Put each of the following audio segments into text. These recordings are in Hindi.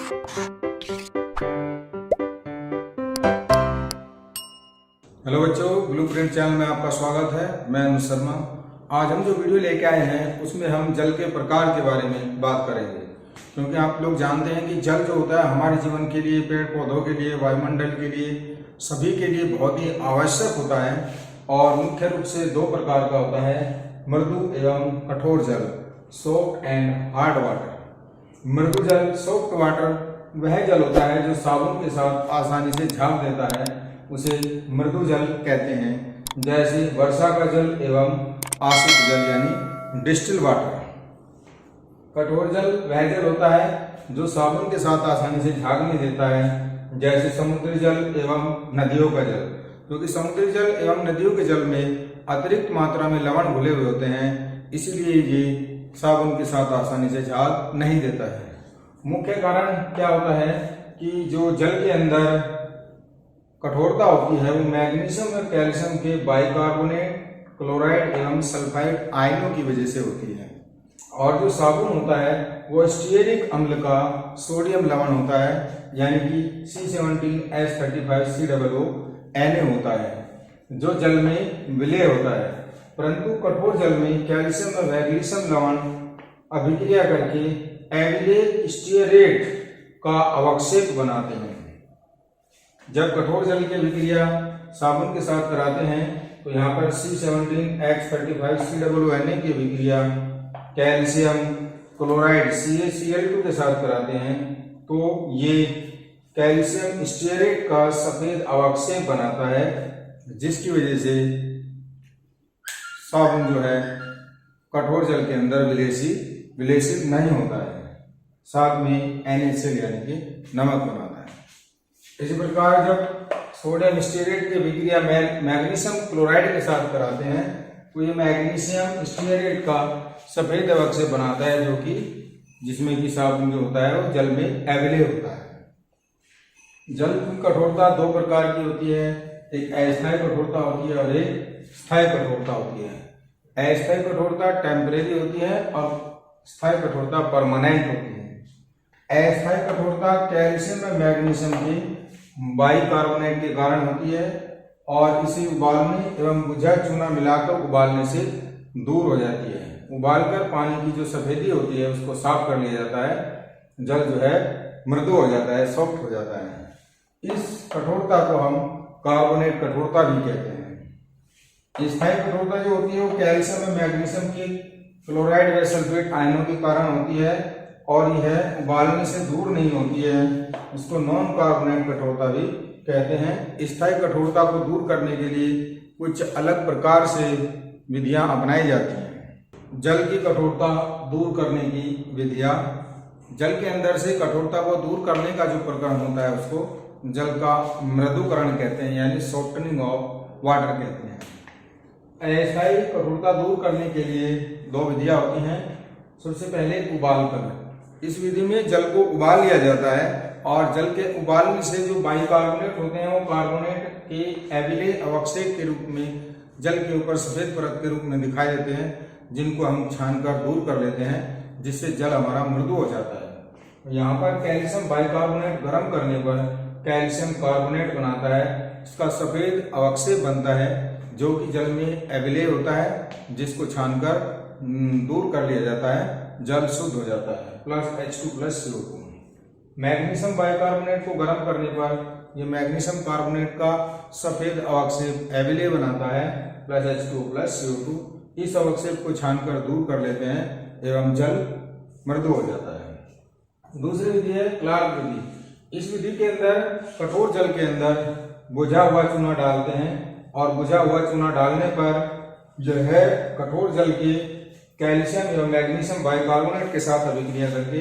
हेलो बच्चों, ब्लूप्रिंट चैनल में आपका स्वागत है। मैं अनुज शर्मा। आज हम जो वीडियो लेके आए हैं उसमें हम जल के प्रकार के बारे में बात करेंगे, क्योंकि आप लोग जानते हैं कि जल जो होता है हमारे जीवन के लिए, पेड़ पौधों के लिए, वायुमंडल के लिए, सभी के लिए बहुत ही आवश्यक होता है। और मुख्य रूप से दो प्रकार का होता है, मृदु एवं कठोर जल, सॉफ्ट एंड हार्ड वाटर। मृदु जल, सॉफ्ट वाटर, वह जल होता है जो साबुन के साथ आसानी से झाग देता है, उसे मृदु जल कहते हैं। जैसे वर्षा का जल एवं आश्रित जल यानी डिस्टिल वाटर। कठोर जल वह जल होता है जो साबुन के साथ आसानी से झाग नहीं देता है, जैसे समुद्री जल एवं नदियों का जल। क्योंकि समुद्री जल एवं नदियों के जल में अतिरिक्त मात्रा में लवण घुले हुए होते हैं, इसीलिए ये साबुन के साथ आसानी से झाग नहीं देता है। मुख्य कारण क्या होता है कि जो जल के अंदर कठोरता होती है वो मैग्नीशियम और कैल्शियम के बाइकार्बोनेट, क्लोराइड एवं सल्फाइड आयनों की वजह से होती है। और जो साबुन होता है वो स्टीयरिक अम्ल का सोडियम लवण होता है, यानी कि C17H35COO Na होता है, जो जल में विलय होता है। परंतु कठोर जल में कैल्शियम और मैग्नीशियम लवण अभिक्रिया करके एविलेट स्टीयरेट का अवक्षेप बनाते हैं। जब कठोर जल की अभिक्रिया साबुन के साथ कराते हैं तो यहाँ पर C17H35COO Na की अभिक्रिया कैल्शियम क्लोराइड CaCl2 के साथ कराते हैं, तो ये कैल्शियम स्टीयरेट का सफेद अवक्षेप बनाता है, जिसकी वजह से साबुन जो है कठोर जल के अंदर विलेसित नहीं होता है, साथ में NaCl यानी कि नमक बनाता है। इसी प्रकार जब सोडियम स्टीयरेट की अभिक्रिया मैग्नीशियम क्लोराइड के साथ कराते हैं तो ये मैग्नीशियम स्टीयरेट का सफेद अवक्षेप बनाता है, जो कि जिसमें कि साबुन जो होता है वो जल में एविले होता है। जल की कठोरता दो प्रकार की होती है, एक अस्थायी कठोरता होती है और एक स्थायी कठोरता होती है। अस्थायी कठोरता टेम्परेरी होती है और स्थायी कठोरता परमानेंट होती है। अस्थायी कठोरता कैल्शियम और मैग्नीशियम की बाइकार्बोनेट के कारण होती है और इसे उबालने एवं बुझा चूना मिलाकर उबालने से दूर हो जाती है। उबालकर पानी की जो सफेदी होती है उसको साफ कर लिया जाता है, जल जो है मृदु हो जाता है, सॉफ्ट हो जाता है। इस कठोरता को हम कार्बोनेट कठोरता भी कहते हैं। स्थायी कठोरता जो होती है वो कैल्शियम और मैग्नीशियम की क्लोराइड व सल्फेट आयनों के कारण होती है और यह उबालने से दूर नहीं होती है, इसको नॉन कार्बोनेट कठोरता भी कहते हैं। स्थायी कठोरता को दूर करने के लिए कुछ अलग प्रकार से विधियां अपनाई जाती हैं। जल की कठोरता दूर करने की विधियां, जल के अंदर से कठोरता को दूर करने का जो प्रकरण होता है उसको जल का मृदुकरण कहते हैं, यानी सॉफ्टनिंग ऑफ वाटर कहते हैं। अस्थायी कठोरता दूर करने के लिए दो विधियां होती हैं। सबसे पहले उबाल कर, इस विधि में जल को उबाल लिया जाता है और जल के उबालने से जो बाइकार्बोनेट होते हैं वो कार्बोनेट के एविले अवक्षेप के रूप में जल के ऊपर सफेद परत के रूप में दिखाई देते हैं, जिनको हम छानकर दूर कर लेते हैं, जिससे जल हमारा मृदु हो जाता है। यहाँ पर कैल्शियम बाइकार्बोनेट गर्म करने पर कैल्शियम कार्बोनेट बनाता है, इसका सफेद अवक्षेप बनता है जो कि जल में एविले होता है, जिसको छानकर दूर कर लिया जाता है, जल शुद्ध हो जाता है, H2+CO2। मैग्नीशियम बाइकार्बोनेट को गर्म करने पर यह मैग्नीशियम कार्बोनेट का सफेद अवक्षेप एविले बनाता है, H2+CO2। इस अवक्षेप को छानकर दूर कर लेते हैं एवं जल मृदु हो जाता है। दूसरी विधि है क्लार्क विधि। इस विधि के अंदर कठोर जल के अंदर बुझा हुआ चूना डालते हैं और बुझा हुआ चूना डालने पर जो है कठोर जल के कैल्शियम एवं मैग्नीशियम बाइकार्बोनेट के साथ अभिक्रिया करके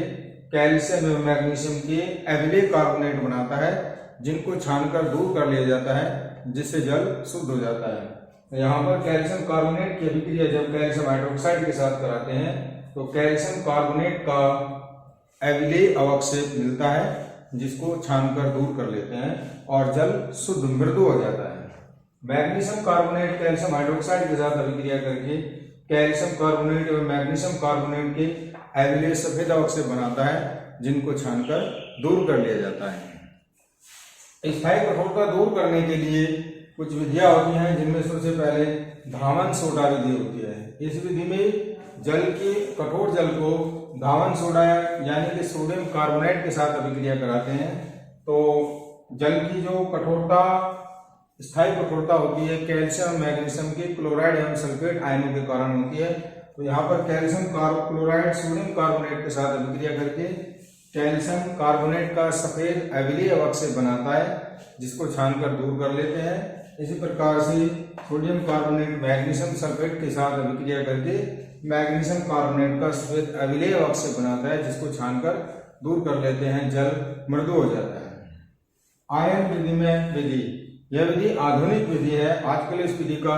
कैल्शियम एवं मैग्नीशियम के एविले कार्बोनेट बनाता है, जिनको छानकर दूर कर लिया जाता है, जिससे जल शुद्ध हो जाता है। यहाँ पर कैल्शियम कार्बोनेट की अभिक्रिया जब कैल्शियम हाइड्रोक्साइड के साथ कराते हैं तो कैल्शियम कार्बोनेट का एविले अवक्षेप मिलता है, जिसको छानकर दूर कर लेते हैं और जल शुद्ध मृदु हो जाता है। मैग्नीशियम कार्बोनेट कैल्शियम हाइड्रोक्साइड के साथ अभिक्रिया करके कैल्शियम कार्बोनेट और मैग्नीशियम कार्बोनेट के अम्लीय सफेद अवक्षय बनाता है, जिनको छानकर दूर कर लिया जाता है। स्थायी कठोरता दूर करने के लिए कुछ विधियां होती हैं, जिनमें सबसे पहले धावन सोडा विधि होती है। इस विधि में कठोर जल को धावन सोडा यानी कि सोडियम कार्बोनेट के साथ अभिक्रिया कराते हैं, तो जल की जो कठोरता स्थायी कठोरता होती है कैल्शियम मैग्नीशियम के क्लोराइड एवं सल्फेट आयनों के कारण होती है। तो यहाँ पर कैल्शियम क्लोराइड सोडियम कार्बोनेट के साथ अभिक्रिया करके कैल्शियम कार्बोनेट का सफेद अम्लीय अवक्षय बनाता है, जिसको छानकर दूर कर लेते हैं। इसी प्रकार से सोडियम कार्बोनेट मैग्नीशियम सल्फेट के साथ अभिक्रिया करके मैग्नीशियम कार्बोनेट का सफेद अम्लीय अवक्षय बनाता है, जिसको छानकर दूर कर लेते हैं। जल मृदु हो जाता है। आयन विधि यह विधि आधुनिक विधि है। आजकल इस विधि का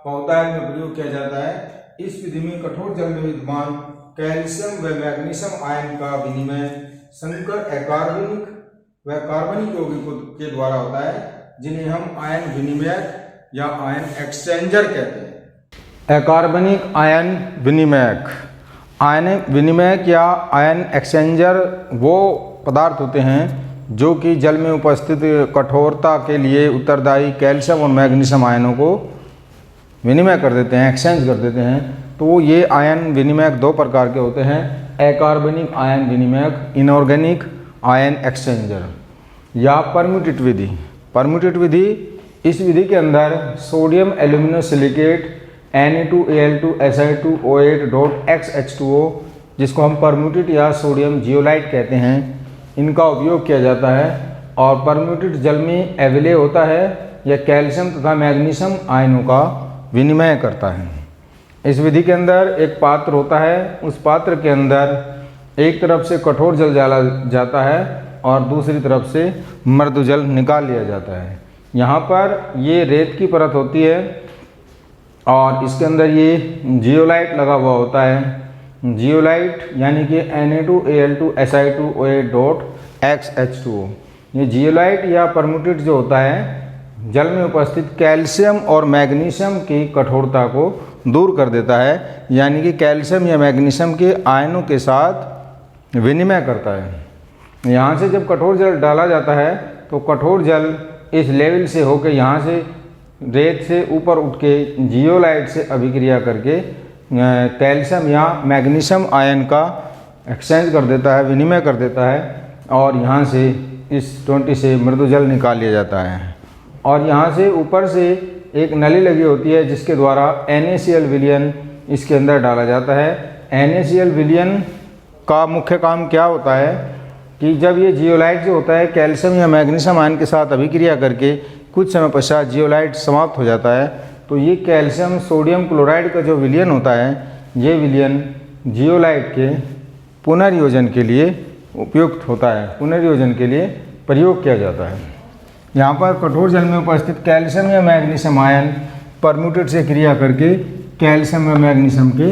पौधायन में प्रयोग किया जाता है। इस विधि में कठोर जल में विद्यमान कैल्शियम व मैग्नीशियम आयन का विनिमय संकर अकार्बनिक व कार्बनिक यौगिकों के द्वारा होता है, जिन्हें हम आयन विनिमयक या आयन एक्सचेंजर कहते हैं। अकार्बनिक आयन विनिमयक, आयन विनिमयक या आयन एक्सचेंजर वो पदार्थ होते हैं जो कि जल में उपस्थित कठोरता के लिए उत्तरदायी कैल्शियम और मैग्नीशियम आयनों को विनिमय कर देते हैं, एक्सचेंज कर देते हैं। तो ये आयन विनिमयक दो प्रकार के होते हैं, अकार्बनिक आयन विनिमयक, इनऑर्गेनिक आयन एक्सचेंजर या परम्यूटेट विधि। परम्यूटेट विधि, इस विधि के अंदर सोडियम एल्यूमिनोसिलिकेट Na2Al2Si2O8.XH2O, जिसको हम परम्यूटेट या सोडियम जियोलाइट कहते हैं, इनका उपयोग किया जाता है। और परम्यूटेट जल में अम्लीय होता है या कैल्शियम तथा मैग्नीशियम आयनों का विनिमय करता है। इस विधि के अंदर एक पात्र होता है, उस पात्र के अंदर एक तरफ से कठोर जल डाला जाता है और दूसरी तरफ से मृदु जल निकाल लिया जाता है। यहाँ पर ये रेत की परत होती है और इसके अंदर ये जियोलाइट लगा हुआ होता है। जियोलाइट यानी कि Na2Al2Si2O8.XH2O। ये जियोलाइट या परम्यूटेट जो होता है जल में उपस्थित कैल्शियम और मैग्नीशियम की कठोरता को दूर कर देता है, यानी कि कैल्शियम या मैग्नीशियम के आयनों के साथ विनिमय करता है। यहाँ से जब कठोर जल डाला जाता है तो कठोर जल इस लेवल से होकर यहाँ से रेत से ऊपर उठ के जियोलाइट से अभिक्रिया करके कैल्शियम या मैग्नीशियम आयन का एक्सचेंज कर देता है, विनिमय कर देता है, और यहाँ से इस 20 से मृदु जल निकाल लिया जाता है। और यहाँ से ऊपर से एक नली लगी होती है, जिसके द्वारा NaCl विलयन इसके अंदर डाला जाता है। NaCl विलयन का मुख्य काम क्या होता है कि जब ये जियोलाइट जो होता है कैल्शियम या मैग्नीशियम आयन के साथ अभिक्रिया करके कुछ समय पश्चात जियोलाइट समाप्त हो जाता है, तो ये कैल्शियम सोडियम क्लोराइड का जो विलयन होता है, ये विलयन जियोलाइट के पुनर्योजन के लिए उपयुक्त होता है, पुनर्योजन के लिए प्रयोग किया जाता है। यहाँ पर कठोर जल में उपस्थित कैल्शियम या मैग्नीशियम आयन परम्यूटेट से क्रिया करके कैल्शियम या मैग्नीशियम के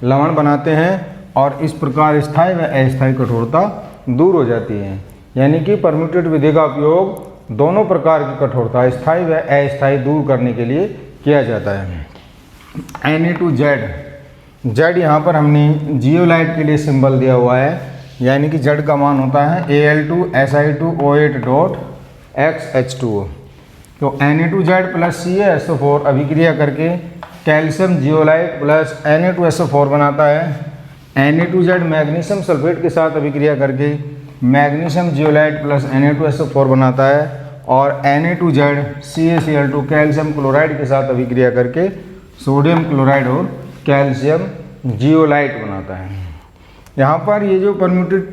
लवण बनाते हैं और इस प्रकार स्थायी व अस्थायी कठोरता दूर हो जाती है। यानी कि परम्यूटेट विधि का उपयोग दोनों प्रकार की कठोरता स्थायी व अस्थायी दूर करने के लिए किया जाता है। Na2Z, Z यहाँ पर हमने जियोलाइट के लिए सिंबल दिया हुआ है, यानी कि Z का मान होता है Al2Si2O8.XH2O। तो Na2Z प्लस CaSO4 अभिक्रिया करके कैल्शियम जियोलाइट प्लस Na2SO4 बनाता है। Na2Z मैग्नीशियम सल्फेट के साथ अभिक्रिया करके मैग्नीशियम जियोलाइट प्लस Na2SO4 बनाता है और Na2Z CaCl2 कैल्शियम क्लोराइड के साथ अभिक्रिया करके सोडियम क्लोराइड और कैल्शियम जियोलाइट बनाता है। यहाँ पर ये जो परम्यूटेट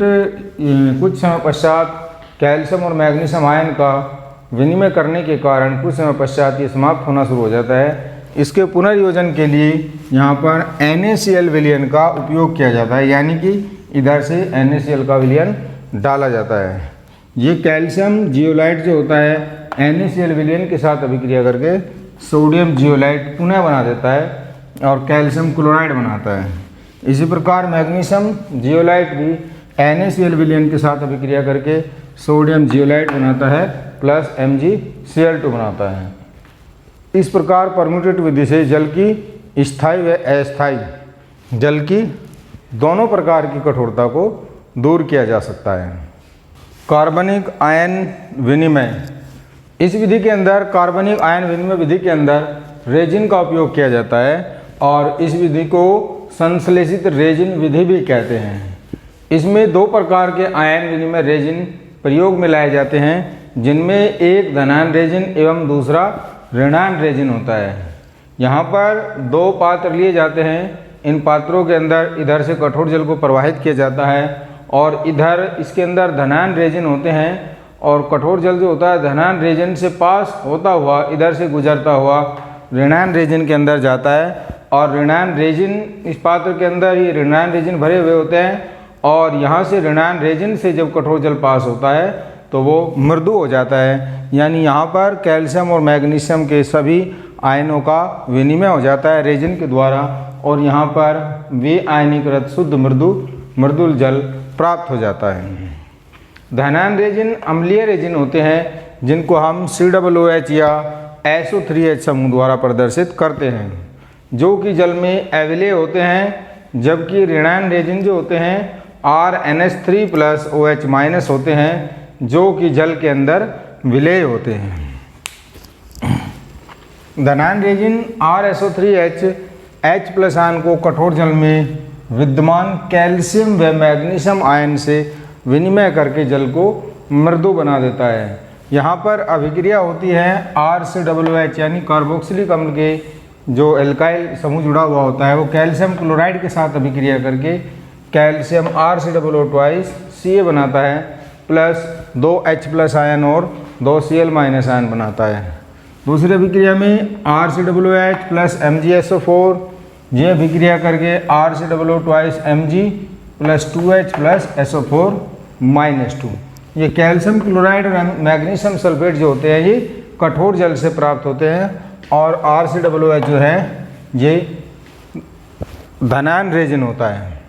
कुछ समय पश्चात कैल्शियम और मैग्नीशियम आयन का विनिमय करने के कारण कुछ समय पश्चात ये समाप्त होना शुरू हो जाता है। इसके पुनर्योजन के लिए यहाँ पर NaCl विलयन का उपयोग किया जाता है, यानी कि इधर से NaCl का विलयन डाला जाता है। ये कैल्शियम जियोलाइट जो होता है NaCl विलयन के साथ अभिक्रिया करके सोडियम जियोलाइट पुनः बना देता है और कैल्शियम क्लोराइड बनाता है। इसी प्रकार मैग्नीशियम जियोलाइट भी NaCl विलयन के साथ अभिक्रिया करके सोडियम जियोलाइट बनाता है प्लस MgCl2 बनाता है। इस प्रकार परम्यूटेट विधि से जल की स्थायी व अस्थायी जल की दोनों प्रकार की कठोरता को दूर किया जा सकता है। कार्बनिक आयन विनिमय, इस विधि के अंदर कार्बनिक आयन विनिमय विधि के अंदर रेजिन का उपयोग किया जाता है और इस विधि को संश्लेषित रेजिन विधि भी कहते हैं। इसमें दो प्रकार के आयन विनिमय रेजिन प्रयोग में लाए जाते हैं, जिनमें एक धनायन रेजिन एवं दूसरा ऋणायन रेजिन होता है। यहाँ पर दो पात्र लिए जाते हैं। इन पात्रों के अंदर इधर से कठोर जल को प्रवाहित किया जाता है और इधर इसके अंदर धनायन रेजिन होते हैं और कठोर जल जो होता है धनायन रेजिन से पास होता हुआ इधर से गुजरता हुआ ऋणायन रेजिन के अंदर जाता है और ऋणायन रेजिन इस पात्र के अंदर ये ऋणायन रेजिन भरे हुए होते हैं और यहाँ से ऋणायन रेजिन से जब कठोर जल पास होता है तो वो मृदु हो जाता है, यानी यहाँ पर कैल्शियम और मैग्नीशियम के सभी आयनों का विनिमय हो जाता है रेजिन के द्वारा और यहाँ पर वे आयनीकृत शुद्ध मृदुल जल प्राप्त हो जाता है। धनायन रेजिन अम्लीय रेजिन होते हैं जिनको हम COOH या SO3H समूह द्वारा प्रदर्शित करते हैं, जो कि जल में अविलेय होते हैं, जबकि ऋणायन रेजिन जो होते हैं RNH3+OH- होते हैं, जो कि जल के अंदर विलेय होते हैं। धनायन रेजिन RSO3H H+ आयन को कठोर जल में विद्यमान कैल्शियम व मैग्नीशियम आयन से विनिमय करके जल को मृदु बना देता है। यहाँ पर अभिक्रिया होती है RCOOH यानी कार्बोक्सिलिक अम्ल के जो एल्काइल समूह जुड़ा हुआ होता है वो कैल्शियम क्लोराइड के साथ अभिक्रिया करके कैल्शियम RCOO2 Ca बनाता है प्लस 2 H+ आयन और 2 Cl- आयन बनाता है। दूसरी अभिक्रिया में RCOOH प्लस MgSO4 ये अभिक्रिया करके RCOO2 Mg plus 2H plus SO4-2 ये कैल्शियम क्लोराइड और मैग्नीशियम सल्फेट जो होते हैं ये कठोर जल से प्राप्त होते हैं और RCOOH जो है ये धनायन रेजिन होता है।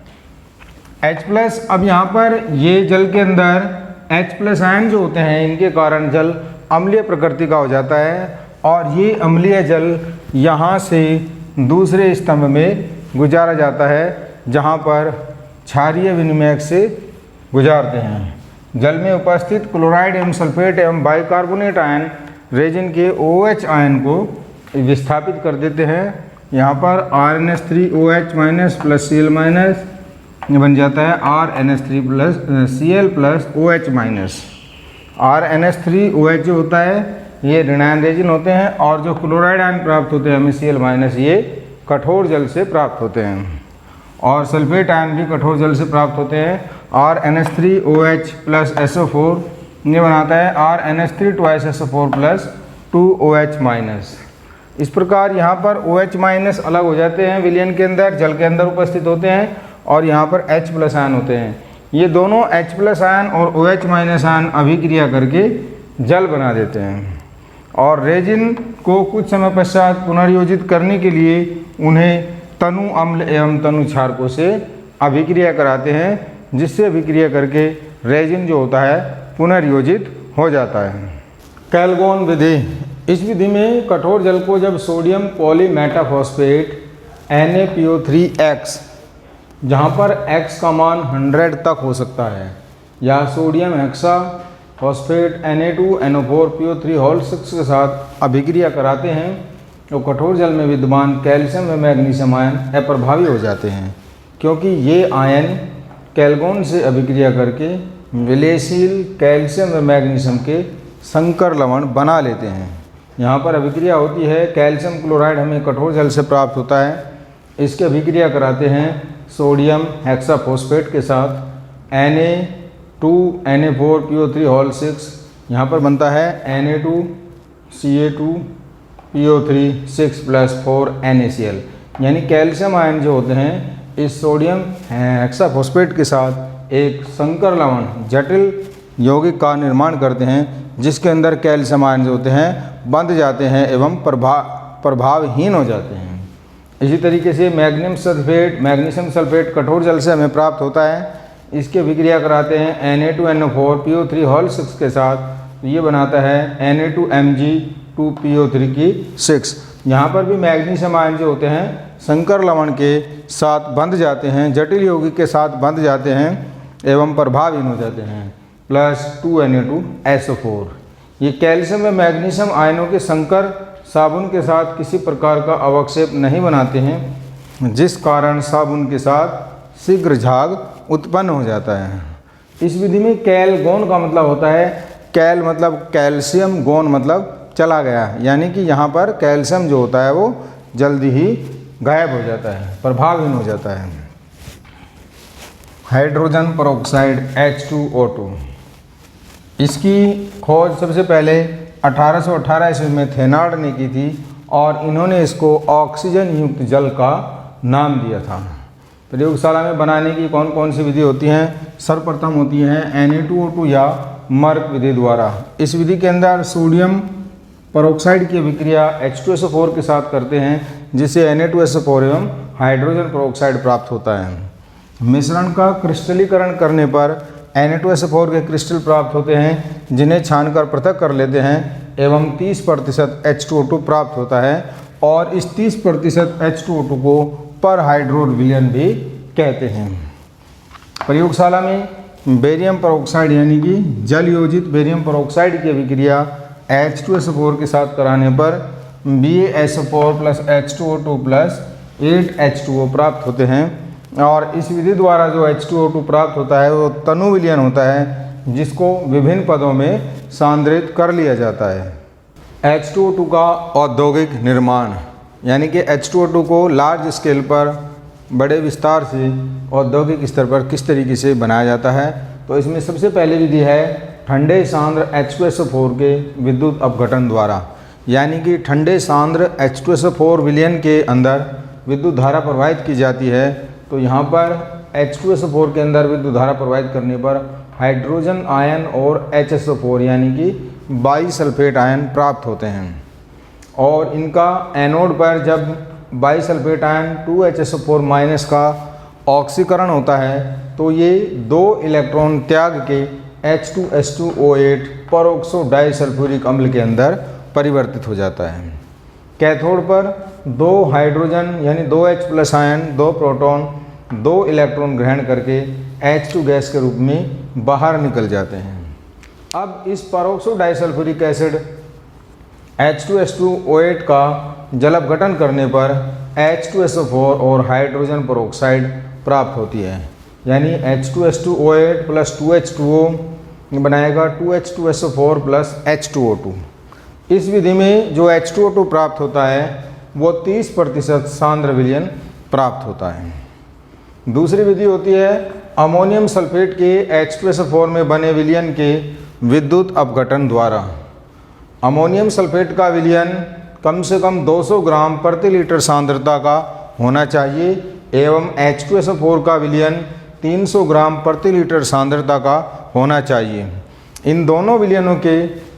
H+, अब यहाँ पर ये जल के अंदर H+ आयन जो होते हैं इनके कारण जल अम्लीय प्रकृति का हो जाता है और ये अम्लीय जल यहाँ से दूसरे स्तंभ में गुजारा जाता है जहाँ पर क्षारीय विनिमयक से गुजारते हैं। जल में उपस्थित क्लोराइड एवं सल्फेट एवं बाइकार्बोनेट आयन रेजिन के OH आयन को विस्थापित कर देते हैं। यहाँ पर RNH3OH- प्लस Cl- बन जाता है RNH3 plus Cl plus OH-। RNH3OH जो होता है ये ऋणायन रेजिन होते हैं और जो क्लोराइड आयन प्राप्त होते हैं हमें Cl- ये कठोर जल से प्राप्त होते हैं और सल्फेट आयन भी कठोर जल से प्राप्त होते हैं। RNH3OH प्लस SO4 ये बनाता है RNH3 twice SO4 plus 2OH-। इस प्रकार यहाँ पर OH- अलग हो जाते हैं, विलयन के अंदर जल के अंदर उपस्थित होते हैं और यहाँ पर H+ आयन होते हैं। ये दोनों H+ आयन और OH- आयन अभिक्रिया करके जल बना देते हैं और रेजिन को कुछ समय पश्चात पुनर्योजित करने के लिए उन्हें तनु अम्ल एवं तनु क्षारकों से अभिक्रिया कराते हैं, जिससे अभिक्रिया करके रेजिन जो होता है पुनर्योजित हो जाता है। कैलगोन विधि, इस विधि में कठोर जल को जब सोडियम पॉलीमेटाफॉस्फेट NaPO3X जहाँ पर X का मान 100 तक हो सकता है या सोडियम हेक्सा फॉस्फेट Na2NO4PO3 के साथ अभिक्रिया कराते हैं तो कठोर जल में विद्यमान कैल्शियम व मैग्नीशियम आयन अप्रभावी हो जाते हैं, क्योंकि ये आयन कैलगोन से अभिक्रिया करके विलेयशील कैल्शियम व मैग्नीशियम के संकर लवण बना लेते हैं। यहाँ पर अभिक्रिया होती है, कैल्शियम क्लोराइड हमें कठोर जल से प्राप्त होता है, इसकी अभिक्रिया कराते हैं सोडियम हेक्साफॉस्फेट के साथ Na2NA4PO3 यहाँ पर बनता है Na2Ca2PO3 प्लस 4 NaCl, यानी कैल्शियम आयन जो होते हैं इस सोडियम हेक्साफॉस्फेट के साथ एक संकर लवण जटिल यौगिक का निर्माण करते हैं, जिसके अंदर कैल्शियम आयन जो होते हैं बंध जाते हैं एवं प्रभावहीन हो जाते हैं। इसी तरीके से मैग्नीशियम सल्फेट कठोर जल से हमें प्राप्त होता है, इसकी अभिक्रिया कराते हैं Na2NO4PO3 के साथ, तो ये बनाता है Na2Mg2PO3 यहाँ पर भी मैग्नीशियम आयन जो होते हैं संकर लवण के साथ बंध जाते हैं, जटिल यौगिक के साथ बंध जाते हैं एवं प्रभावहीन हो जाते हैं। Plus 2Na2SO4। ये कैल्शियम व मैग्नीशियम आयनों के संकर साबुन के साथ किसी प्रकार का अवक्षेप नहीं बनाते हैं, जिस कारण साबुन के साथ शीघ्र झाग उत्पन्न हो जाता है। इस विधि में कैल गौण का मतलब होता है, कैल मतलब कैल्शियम, गौण मतलब चला गया, यानी कि यहाँ पर कैल्शियम जो होता है वो जल्दी ही गायब हो जाता है, प्रभावहीन हो जाता है। हाइड्रोजन पेरोक्साइड H2O2, इसकी खोज सबसे पहले 1818 ईस्वी में थेनार्ड ने की थी और इन्होंने इसको ऑक्सीजन युक्त जल का नाम दिया था। प्रयोगशाला में बनाने की कौन कौन सी विधि होती हैं? सर्वप्रथम होती है Na2O2 या मर्क विधि द्वारा। इस विधि के अंदर सोडियम पेरोक्साइड की अभिक्रिया H2SO4 के साथ करते हैं, जिससे Na2SO4 एवं हाइड्रोजन पेरोक्साइड प्राप्त होता है। मिश्रण का क्रिस्टलीकरण करने पर Na2SO4 के क्रिस्टल प्राप्त होते हैं, जिन्हें छानकर पृथक कर लेते हैं एवं 30% H2O2 प्राप्त होता है और इस 30% H2O2 को पर हाइड्रोड विलयन भी कहते हैं। प्रयोगशाला में बेरियम पेरोक्साइड यानी कि जल योजित बेरियम पेरोक्साइड की अभिक्रिया H2SO4 के साथ कराने पर BaSO4 plus H2O2 plus 8H2O प्राप्त होते हैं और इस विधि द्वारा जो H2O2 प्राप्त होता है वो तनु विलयन होता है, जिसको विभिन्न पदों में सांद्रित कर लिया जाता है। H2O2 का औद्योगिक निर्माण, यानी कि H2O2 को लार्ज स्केल पर बड़े विस्तार से औद्योगिक स्तर पर किस तरीके से बनाया जाता है, तो इसमें सबसे पहली विधि है ठंडे सांद्र H2SO4 के विद्युत अपघटन द्वारा, यानी कि ठंडे सांद्र H2SO4 विलयन के अंदर विद्युत धारा प्रवाहित की जाती है। तो यहाँ पर H2SO4 के अंदर विद्युत धारा प्रवाहित करने पर हाइड्रोजन आयन और HSO4 यानी कि बाईसल्फेट आयन प्राप्त होते हैं और इनका एनोड पर जब बाईसल्फेट आयन 2HSO4 माइनस का ऑक्सीकरण होता है तो ये 2 इलेक्ट्रॉन त्याग के H2S2O8 परऑक्सो डाइसल्फ्यूरिक अम्ल के अंदर परिवर्तित हो जाता है। कैथोड पर 2 हाइड्रोजन यानी 2H plus ion 2 proton 2 electron ग्रहण करके H2 गैस के रूप में बाहर निकल जाते हैं। अब इस परऑक्सो डाइसल्फ्यूरिक एसिड H2S2O8 का जल अपघटन करने पर H2SO4 और हाइड्रोजन पेरोक्साइड प्राप्त होती है, यानी H2S2O8 प्लस 2H2O बनाएगा 2H2SO4 प्लस H2O2। इस विधि में जो H2O2 प्राप्त होता है वो 30% सांद्र विलयन प्राप्त होता है। दूसरी विधि होती है अमोनियम सल्फेट के H2SO4 में बने विलयन के विद्युत अपघटन द्वारा। अमोनियम सल्फेट का विलयन कम से कम 200 ग्राम प्रति लीटर सांद्रता का होना चाहिए एवं H2SO4 का विलयन 300 ग्राम प्रति लीटर सांद्रता का होना चाहिए। इन दोनों विलयनों के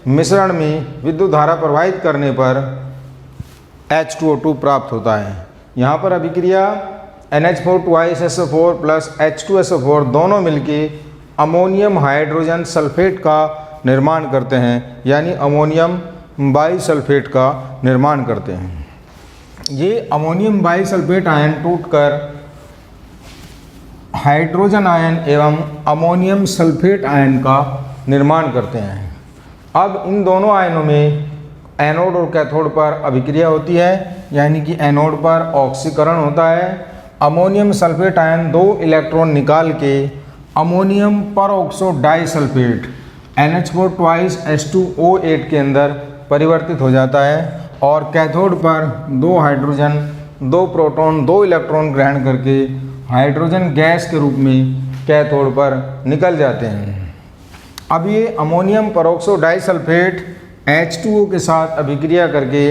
मिश्रण में विद्युत धारा प्रवाहित करने पर H2O2 प्राप्त होता है। यहाँ पर अभिक्रिया NH4 2 SO4 प्लस H2SO4 दोनों मिलके अमोनियम हाइड्रोजन सल्फेट का निर्माण करते हैं, यानी अमोनियम बाईसल्फेट का निर्माण करते हैं। ये अमोनियम बाईसल्फेट आयन टूटकर हाइड्रोजन आयन एवं अमोनियम सल्फेट आयन का निर्माण करते हैं। अब इन दोनों आयनों में एनोड और कैथोड पर अभिक्रिया होती है, यानी कि एनोड पर ऑक्सीकरण होता है। अमोनियम सल्फेट आयन 2 इलेक्ट्रॉन निकाल के ammonium peroxo disulphate NH4 2 H2O8 के अंदर परिवर्तित हो जाता है और कैथोड पर 2 हाइड्रोजन 2 प्रोटॉन 2 इलेक्ट्रॉन ग्रहण करके हाइड्रोजन गैस के रूप में कैथोड पर निकल जाते हैं। अब ये अमोनियम परऑक्सो डाइसल्फेट H2O के साथ अभिक्रिया करके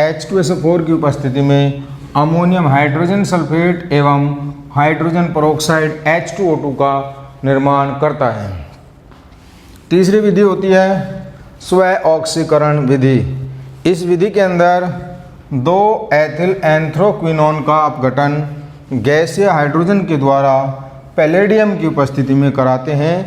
H2SO4 की उपस्थिति में अमोनियम हाइड्रोजन सल्फेट एवं हाइड्रोजन पेरोक्साइड H2O2 का निर्माण करता है। तीसरी विधि होती है स्व ऑक्सीकरण विधि। इस विधि के अंदर 2 एथिल एंथ्रोक्विनोन का अपघटन गैसीय हाइड्रोजन के द्वारा पैलेडियम की उपस्थिति में कराते हैं,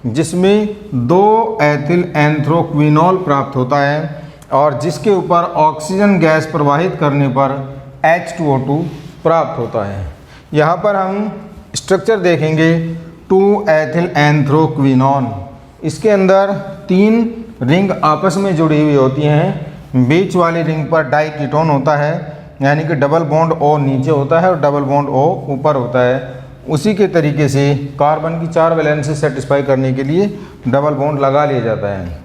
जिसमें 2 एथिल एंथ्रोक्विनोल प्राप्त होता है और जिसके ऊपर ऑक्सीजन गैस प्रवाहित करने पर H2O2 प्राप्त होता है। यहाँ पर हम स्ट्रक्चर देखेंगे 2-एथिल एंथ्रोक्विनोन। इसके अंदर 3 रिंग आपस में जुड़ी हुई होती हैं। बीच वाली रिंग पर डाई कीटोन होता है, यानी कि डबल बॉन्ड O नीचे होता है और डबल बॉन्ड O ऊपर होता है। उसी के तरीके से कार्बन की 4 वैलेंसी सेटिस्फाई करने के लिए डबल बॉन्ड लगा लिया जाता है।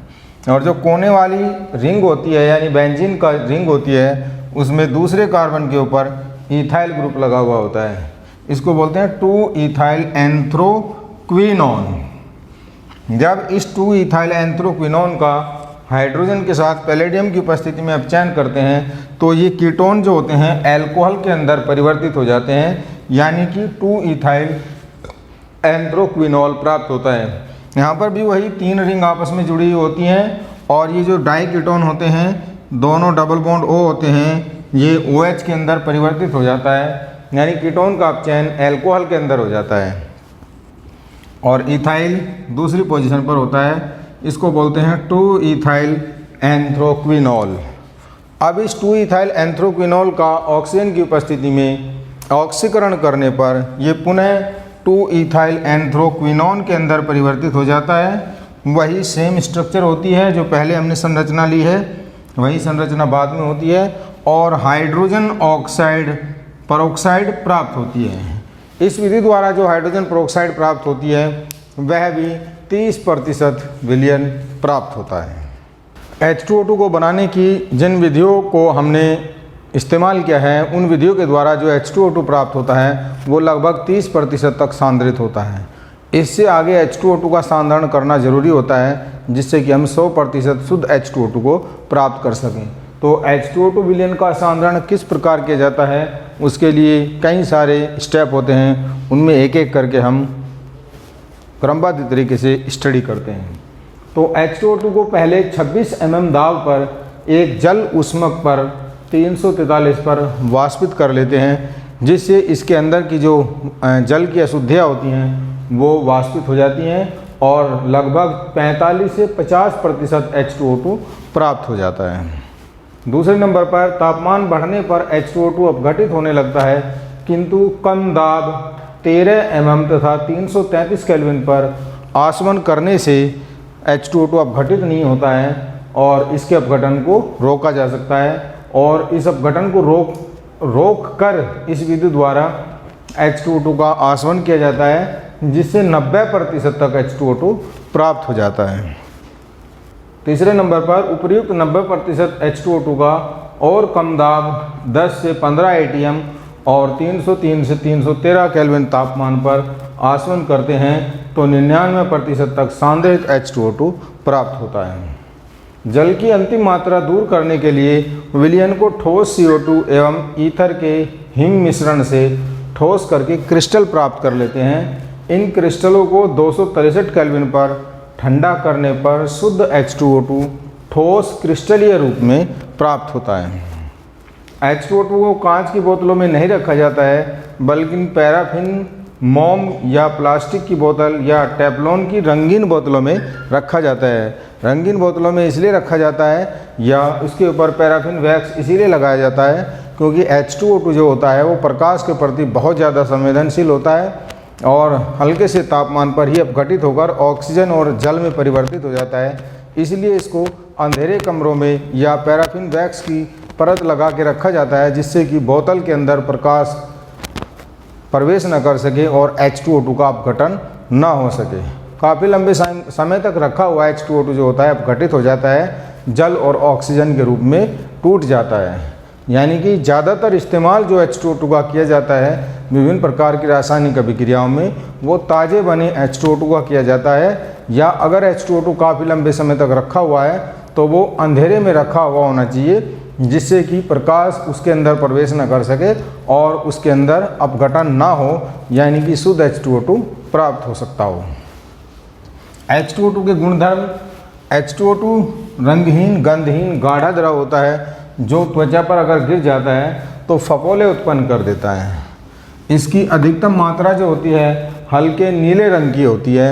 और जो कोने वाली रिंग होती है, यानी बेंजीन का रिंग होती है, उसमें दूसरे कार्बन के ऊपर इथाइल ग्रुप लगा हुआ होता है। इसको बोलते हैं 2-इथाइल एंथ्रोक्विनोन। जब इस 2-इथाइल एंथ्रोक्विनोन का हाइड्रोजन के साथ पैलेडियम की उपस्थिति में अपचयन करते हैं तो ये कीटोन जो होते हैं एल्कोहल के अंदर परिवर्तित हो जाते हैं, यानी कि 2-इथाइल एंथ्रोक्विनोल प्राप्त होता है। यहाँ पर भी वही 3 रिंग आपस में जुड़ी हुई होती हैं और ये जो डाई कीटोन होते हैं, दोनों डबल बॉन्ड O होते हैं, ये OH के अंदर परिवर्तित हो जाता है, यानी कीटोन का अपचयन एल्कोहल के अंदर हो जाता है और इथाइल दूसरी पोजीशन पर होता है। इसको बोलते हैं 2-इथाइल एंथ्रोक्विनोल। अब इस 2-इथाइल एंथ्रोक्विनोल का ऑक्सीजन की उपस्थिति में ऑक्सीकरण करने पर ये पुनः 2-इथाइल एंथ्रोक्विनोन के अंदर परिवर्तित हो जाता है। वही सेम स्ट्रक्चर होती है जो पहले हमने संरचना ली है, वही संरचना बाद में होती है और हाइड्रोजन ऑक्साइड पेरोक्साइड प्राप्त होती है। इस विधि द्वारा जो हाइड्रोजन पेरोक्साइड प्राप्त होती है वह भी 30% विलयन प्राप्त होता है। H2O2 को बनाने की जिन विधियों को हमने इस्तेमाल किया है, उन विधियों के द्वारा जो H2O2 प्राप्त होता है वो लगभग 30% तक सांद्रित होता है। इससे आगे H2O2 का सांद्रण करना ज़रूरी होता है जिससे कि हम 100% शुद्ध H2O2 को प्राप्त कर सकें। तो H2O2 विलयन का सांद्रण किस प्रकार किया जाता है, उसके लिए कई सारे स्टेप होते हैं, उनमें एक एक करके हम क्रमबद्ध तरीके से स्टडी करते हैं। तो H2O2 को पहले 26 mm दाब पर एक जल ऊष्मक पर 343 पर वाष्पित कर लेते हैं, जिससे इसके अंदर की जो जल की अशुद्धियाँ होती हैं वो वाष्पित हो जाती हैं और लगभग 45 से 50% H2O2 प्राप्त हो जाता है। दूसरे नंबर पर तापमान बढ़ने पर H2O2 अपघटित होने लगता है, किंतु कम दाब 13 mm तथा 333 केल्विन पर आसवन करने से H2O2 अपघटित नहीं होता है और इसके अपघटन को रोका जा सकता है। और इस अपघटन को रोक कर इस विधि द्वारा H2O2 का आसवन किया जाता है, जिससे 90% तक H2O2 प्राप्त हो जाता है। तीसरे नंबर पर उपर्युक्त 90% H2O2 का और कम दाब 10 से 15 ATM और 303 से 313 केल्विन तापमान पर आसवन करते हैं तो 99% तक सांद्रित H2O2 प्राप्त होता है। जल की अंतिम मात्रा दूर करने के लिए विलयन को ठोस CO2 एवं ईथर के हिम मिश्रण से ठोस करके क्रिस्टल प्राप्त कर लेते हैं। इन क्रिस्टलों को 263 केल्विन पर ठंडा करने पर शुद्ध H2O2 ठोस क्रिस्टलीय रूप में प्राप्त होता है। H2O2 को कांच की बोतलों में नहीं रखा जाता है, बल्कि पैराफिन, मोम या प्लास्टिक की बोतल या टेफ्लॉन की रंगीन बोतलों में रखा जाता है। रंगीन बोतलों में इसलिए रखा जाता है या उसके ऊपर पैराफिन वैक्स इसीलिए लगाया जाता है क्योंकि H2O2 जो होता है वो प्रकाश के प्रति बहुत ज़्यादा संवेदनशील होता है और हल्के से तापमान पर ही अपघटित होकर ऑक्सीजन और जल में परिवर्तित हो जाता है। इसलिए इसको अंधेरे कमरों में या पैराफिन वैक्स की परत लगा के रखा जाता है, जिससे कि बोतल के अंदर प्रकाश प्रवेश न कर सके और H2O2 का अपघटन न हो सके। काफ़ी लंबे समय तक रखा हुआ H2O2 जो होता है अपघटित हो जाता है, जल और ऑक्सीजन के रूप में टूट जाता है। यानी कि ज़्यादातर इस्तेमाल जो H2O2 का किया जाता है विभिन्न प्रकार की रासायनिक अभिक्रियाओं में, वो ताज़े बने H2O2 का किया जाता है, या अगर H2O2 काफ़ी लंबे समय तक रखा हुआ है तो वो अंधेरे में रखा हुआ होना चाहिए, जिससे कि प्रकाश उसके अंदर प्रवेश न कर सके और उसके अंदर अपघटन ना हो, यानी कि शुद्ध H2O2 प्राप्त हो सकता हो। H2O2 के गुणधर्म: H2O2 रंगहीन, गंधहीन, गाढ़ा द्रव होता है जो त्वचा पर अगर गिर जाता है तो फफोले उत्पन्न कर देता है। इसकी अधिकतम मात्रा जो होती है हल्के नीले रंग की होती है।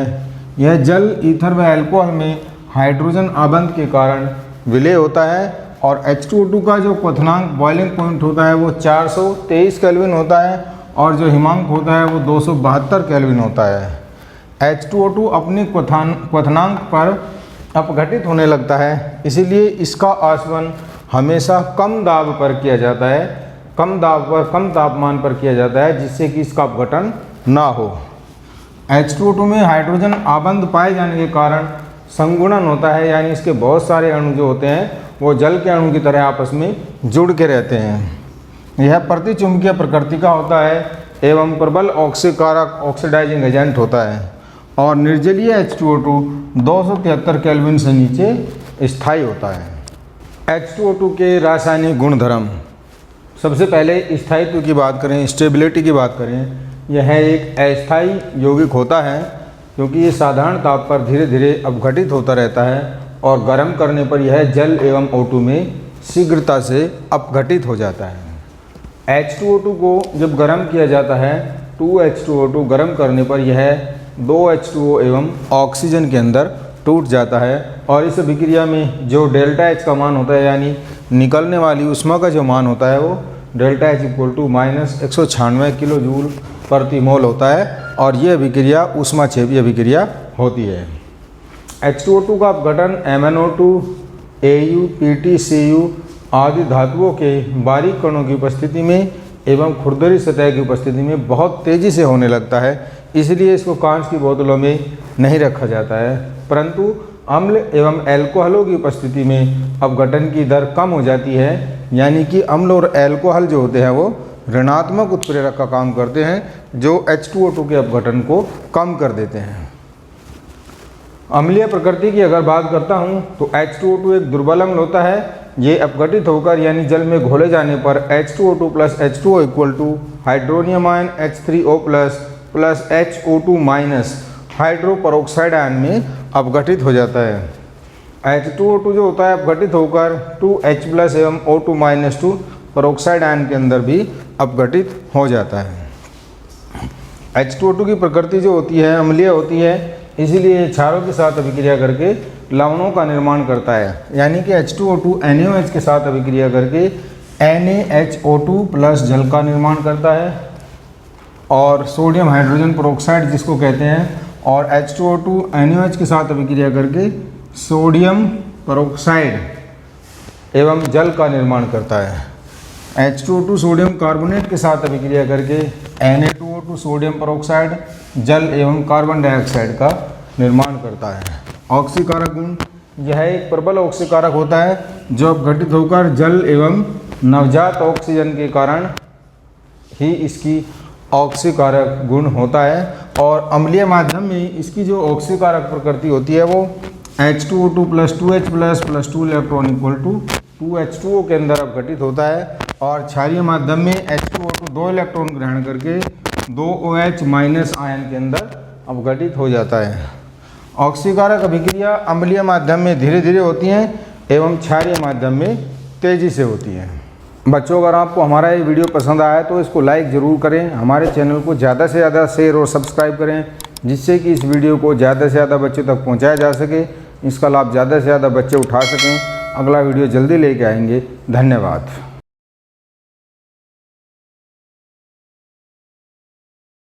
यह जल, ईथर व एल्कोहल में हाइड्रोजन आबंध के कारण विलय होता है और H2O2 का जो क्वथनांक बॉइलिंग पॉइंट होता है वो 423 केल्विन होता है और जो हिमांक होता है वो 272 केल्विन होता है। H2O2 अपनी क्वथनांक पर अपघटित होने लगता है, इसीलिए इसका आसवन हमेशा कम दाब पर किया जाता है, कम दाब पर कम तापमान पर किया जाता है, जिससे कि इसका अपघटन ना हो। H2O2 में हाइड्रोजन आबंध पाए जाने के कारण संगुणन होता है, यानी इसके बहुत सारे अणु जो होते हैं वो जल के अणु की तरह आपस में जुड़ के रहते हैं। यह प्रतिचुंबकीय प्रकृति का होता है एवं प्रबल ऑक्सीकारक ऑक्सीडाइजिंग एजेंट होता है और निर्जलीय H2O2 273 केल्विन से नीचे स्थायी होता है। H2O2 के रासायनिक गुणधर्म, सबसे पहले स्थायित्व की बात करें, स्टेबिलिटी की बात करें, यह एक अस्थायी यौगिक होता है क्योंकि ये साधारण ताप पर धीरे धीरे अपघटित होता रहता है और गर्म करने पर यह जल एवं O2 में शीघ्रता से अपघटित हो जाता है। H2O2 को जब गर्म किया जाता है 2H2O2 गर्म करने पर यह 2H2O एवं ऑक्सीजन के अंदर टूट जाता है और इस अभिक्रिया में जो डेल्टा H का मान होता है, यानी निकलने वाली ऊष्मा का जो मान होता है वो डेल्टा H = -196 किलो जूल प्रति मोल होता है और ये अभिक्रिया ऊष्माक्षेपी अभिक्रिया होती है। H2O2 का अपघटन MnO2, Au, Pt, Cu आदि धातुओं के बारीक कणों की उपस्थिति में एवं खुरदरी सतह की उपस्थिति में बहुत तेज़ी से होने लगता है, इसलिए इसको कांच की बोतलों में नहीं रखा जाता है, परंतु अम्ल एवं एल्कोहलों की उपस्थिति में अपघटन की दर कम हो जाती है, यानी कि अम्ल और एल्कोहल जो होते हैं वो ऋणात्मक उत्प्रेरक का काम करते हैं जो H2O2 के अपघटन को कम कर देते हैं। अम्लीय प्रकृति की अगर बात करता हूँ तो H2O2 एक दुर्बल अम्ल होता है। ये अपघटित होकर यानी जल में घोले जाने पर H2O2 + H2O = hydronium ion H3O + HO2- hydro peroxide ion में अपघटित हो जाता है। H2O2 जो होता है अपघटित होकर 2H+ एवं O2- पेरोक्साइड आयन के अंदर भी अपघटित हो जाता है। H2O2 की प्रकृति जो होती है अम्लीय होती है, इसीलिए क्षारों के साथ अभिक्रिया करके लवणों का निर्माण करता है, यानी कि H2O2 NaOH के साथ अभिक्रिया करके NaHO2+ जल का निर्माण करता है और सोडियम हाइड्रोजन पेरोक्साइड जिसको कहते हैं, और H2O2 NaOH के साथ अभिक्रिया करके सोडियम पेरोक्साइड एवं जल का निर्माण करता है। H2O2 सोडियम कार्बोनेट के साथ अभिक्रिया करके Na2O2 सोडियम पेरोक्साइड जल एवं कार्बन डाइऑक्साइड का निर्माण करता है। ऑक्सीकारक गुण, यह एक प्रबल ऑक्सीकारक होता है जो अपघटित होकर जल एवं नवजात ऑक्सीजन के कारण ही इसकी ऑक्सीकारक गुण होता है और अम्लीय माध्यम में इसकी जो ऑक्सीकारक प्रकृति होती है वो H2O2 + 2H+ + 2 इलेक्ट्रॉन = 2H2O के अंदर अपघटित होता है और क्षारीय माध्यम में H2O2 2 इलेक्ट्रॉन ग्रहण करके 2OH- आयन के अंदर अपघटित हो जाता है। ऑक्सीकारक अभिक्रिया अम्लीय माध्यम में धीरे धीरे होती हैं एवं क्षारीय माध्यम में तेज़ी से होती हैं। बच्चों, अगर आपको हमारा ये वीडियो पसंद आया तो इसको लाइक ज़रूर करें, हमारे चैनल को ज़्यादा से ज़्यादा शेयर और सब्सक्राइब करें, जिससे कि इस वीडियो को ज़्यादा से ज़्यादा बच्चों तक पहुंचाया जा सके, इसका लाभ ज़्यादा से ज़्यादा बच्चे उठा सकें। अगला वीडियो जल्दी लेके आएंगे। धन्यवाद।